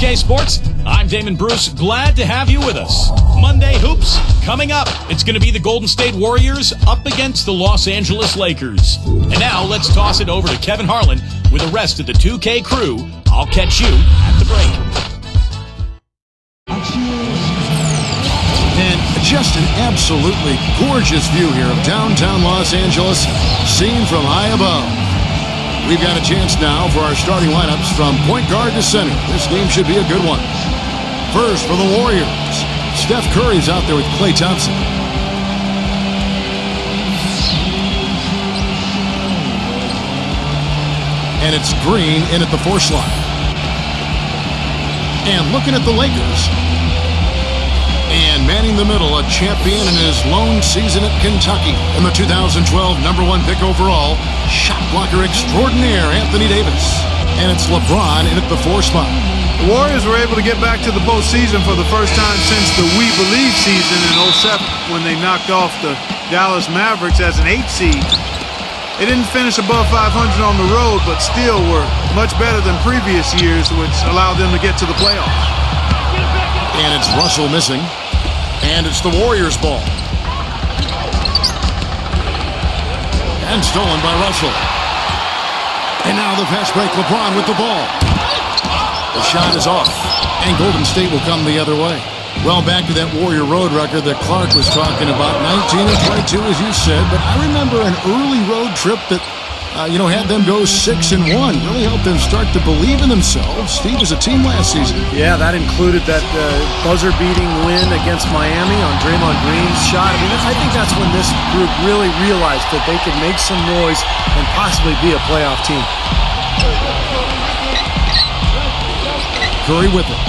2K Sports. I'm Damon Bruce. Glad to have you with us. Monday Hoops coming up. It's going to be the Golden State Warriors up against the Los Angeles Lakers. And now let's toss it over to Kevin Harlan with the rest of the 2K crew. I'll catch you at the break. And just an absolutely gorgeous view here of downtown Los Angeles, seen from high above. We've got a chance now for our starting lineups from point guard to center. This game should be a good one. First for the Warriors, Steph Curry's out there with Klay Thompson. And it's Green in at the 4 slot. And looking at the Lakers. And manning the middle, a champion in his lone season at Kentucky. And the 2012 #1 pick overall, shot blocker extraordinaire, Anthony Davis. And it's LeBron in at the 4 spot. The Warriors were able to get back to the postseason for the first time since the We Believe season in 07 when they knocked off the Dallas Mavericks as an 8 seed. They didn't finish above 500 on the road, but still were much better than previous years, which allowed them to get to the playoffs. And it's Russell missing. And it's the Warriors' ball. And stolen by Russell. And now the fast break, LeBron with the ball. The shot is off. And Golden State will come the other way. Well, back to that Warrior road record that Clark was talking about, 19 and 22, as you said. But I remember an early road trip that, had them go 6-1. Really helped them start to believe in themselves. Steve, as a team last season. Yeah, that included that buzzer-beating win against Miami on Draymond Green's shot. I mean, I think that's when this group really realized that they could make some noise and possibly be a playoff team. Curry with it.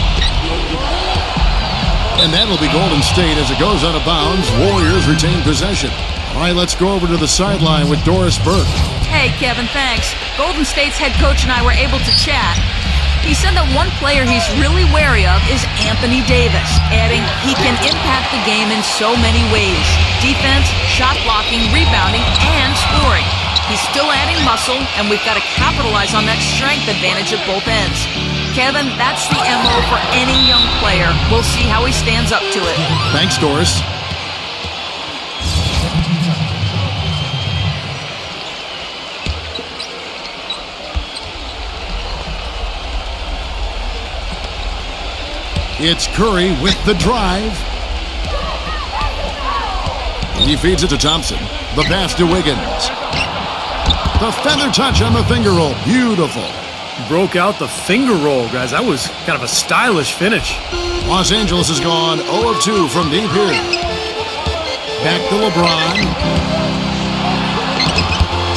And that'll be Golden State as it goes out of bounds. Warriors retain possession. All right, let's go over to the sideline with Doris Burke. Hey, Kevin, thanks. Golden State's head coach and I were able to chat. He said that one player he's really wary of is Anthony Davis, adding he can impact the game in so many ways. Defense, shot blocking, rebounding, and scoring. He's still adding muscle, and we've got to capitalize on that strength advantage at both ends. Kevin, that's the MO for any young player. We'll see how he stands up to it. Thanks, Doris. It's Curry with the drive. He feeds it to Thompson. The pass to Wiggins. The feather touch on the finger roll. Beautiful. Broke out the finger roll, guys. That was kind of a stylish finish. Los Angeles has gone 0 of 2 from deep here. Back to LeBron.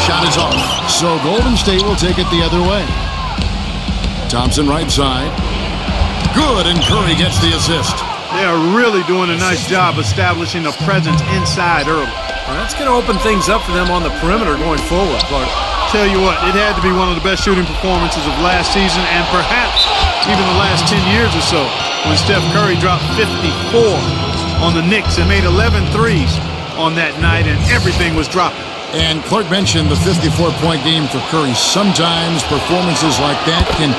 Shot is off. So Golden State will take it the other way. Thompson right side. Good, and Curry gets the assist. They are really doing a nice job establishing a presence inside early. Well, that's going to open things up for them on the perimeter going forward, Clark. Tell you what, it had to be one of the best shooting performances of last season and perhaps even the last 10 years or so when Steph Curry dropped 54 on the Knicks and made 11 threes on that night and everything was dropping. And Clark mentioned the 54-point game for Curry. Sometimes performances like that can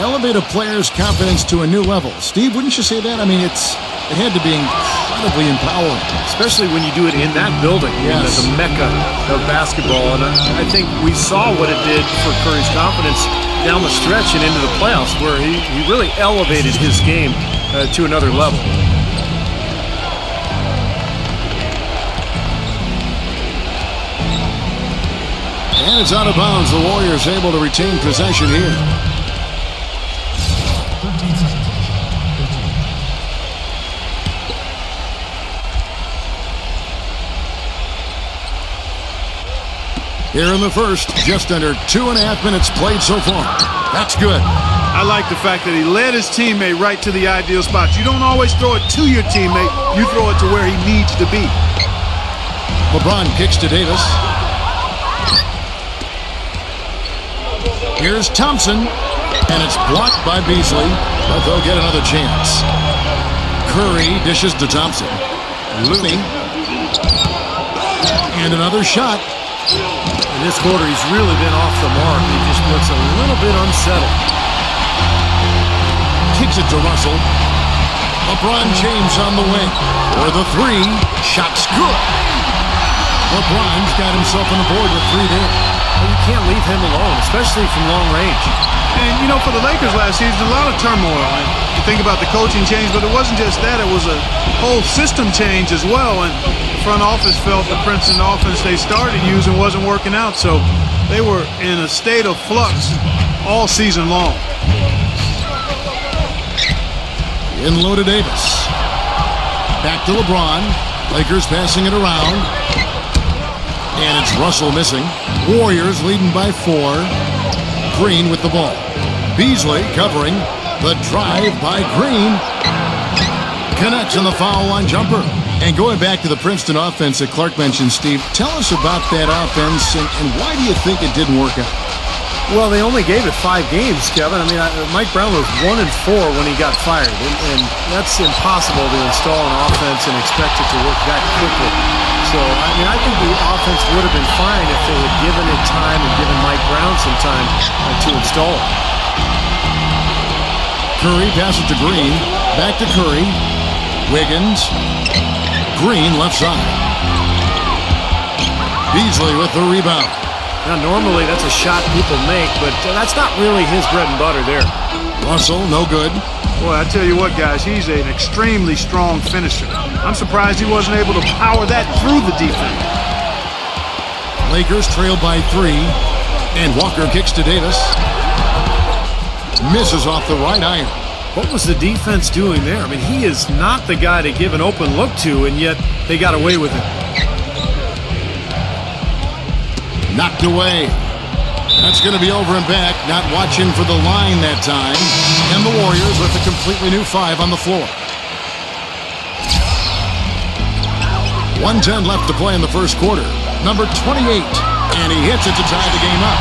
elevate a player's confidence to a new level. Steve, wouldn't you say that? I mean, it had to be incredibly empowering. Especially when you do it in that building, yes. The mecca of basketball. And I think we saw what it did for Curry's confidence down the stretch and into the playoffs, where he really elevated his game to another level. And it's out of bounds. The Warriors able to retain possession here. Here in the first, just under 2.5 minutes played so far. That's good. I like the fact that he led his teammate right to the ideal spots. You don't always throw it to your teammate. You throw it to where he needs to be. LeBron kicks to Davis. Here's Thompson. And it's blocked by Beasley, but they'll get another chance. Curry dishes to Thompson. Looney. And another shot. In this quarter, he's really been off the mark. He just looks a little bit unsettled. Kick Feeds it to Russell. LeBron James on the wing. For the three. Shot's good. LeBron's got himself on the board with 3 there. Well, you can't leave him alone, especially from long range. And, you know, for the Lakers last season, a lot of turmoil. And you think about the coaching change, but it wasn't just that. It was a whole system change as well. And the front office felt the Princeton offense they started using wasn't working out. So they were in a state of flux all season long. In low to Davis. Back to LeBron. Lakers passing it around. And it's Russell missing. Warriors leading by 4. Green with the ball. Beasley covering. The drive by Green. Connects on the foul line jumper. And going back to the Princeton offense that Clark mentioned, Steve, tell us about that offense and why do you think it didn't work out? Well, they only gave it 5 games, Kevin. I mean, Mike Brown was 1-4 when he got fired, and that's impossible to install an offense and expect it to work that quickly. So, I mean, I think the offense would have been fine if they had given it time and given Mike Brown some time to install it. Curry passes to Green. Back to Curry. Wiggins. Green left side. Beasley with the rebound. Now, normally that's a shot people make, but that's not really his bread and butter there. Russell, no good. Boy, I tell you what, guys, he's an extremely strong finisher. I'm surprised he wasn't able to power that through the defense. Lakers trail by 3, and Walker kicks to Davis. Misses off the right iron. What was the defense doing there? I mean, he is not the guy to give an open look to, and yet they got away with it. Knocked away. That's going to be over and back. Not watching for the line that time. And the Warriors with a completely new 5 on the floor. 1:10 left to play in the first quarter. Number 28. And he hits it to tie the game up.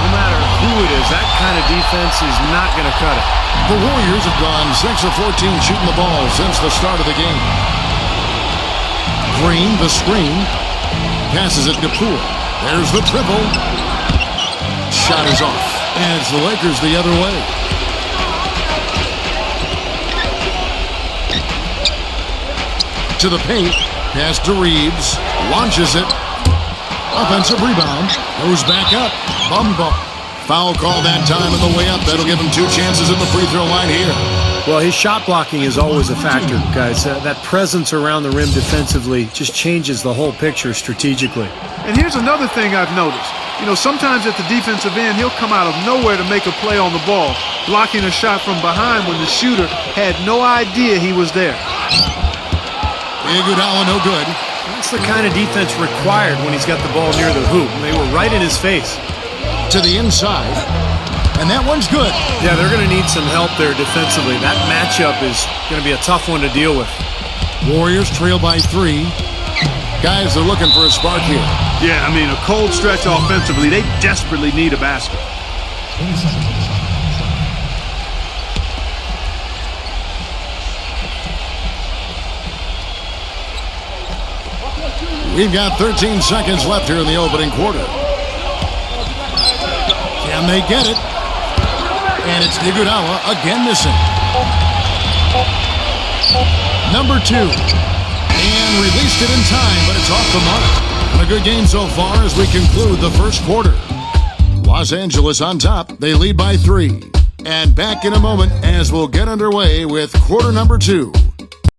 No matter who it is, that kind of defense is not going to cut it. The Warriors have gone 6 of 14 shooting the ball since the start of the game. Green, the screen. Passes it to Poole. There's the triple. Shot is off. And it's the Lakers the other way. To the paint. Pass to Reeves. Launches it. Offensive rebound. Goes back up. Bum ball. Foul call that time on the way up. That'll give him 2 chances at the free throw line here. Well, his shot blocking is always a factor, guys. That presence around the rim defensively just changes the whole picture strategically. And here's another thing I've noticed. You know, sometimes at the defensive end, he'll come out of nowhere to make a play on the ball, blocking a shot from behind when the shooter had no idea he was there. Iguodala, no good. That's the kind of defense required when he's got the ball near the hoop. They were right in his face. To the inside. And that one's good. Yeah, they're going to need some help there defensively. That matchup is going to be a tough one to deal with. Warriors trail by 3. Guys are looking for a spark here. Yeah, I mean, a cold stretch offensively. They desperately need a basket. We've got 13 seconds left here in the opening quarter. Can they get it? And it's Iguodala again missing. Number 2. And released it in time, but it's off the mark. And a good game so far as we conclude the first quarter. Los Angeles on top. They lead by 3. And back in a moment as we'll get underway with quarter number 2.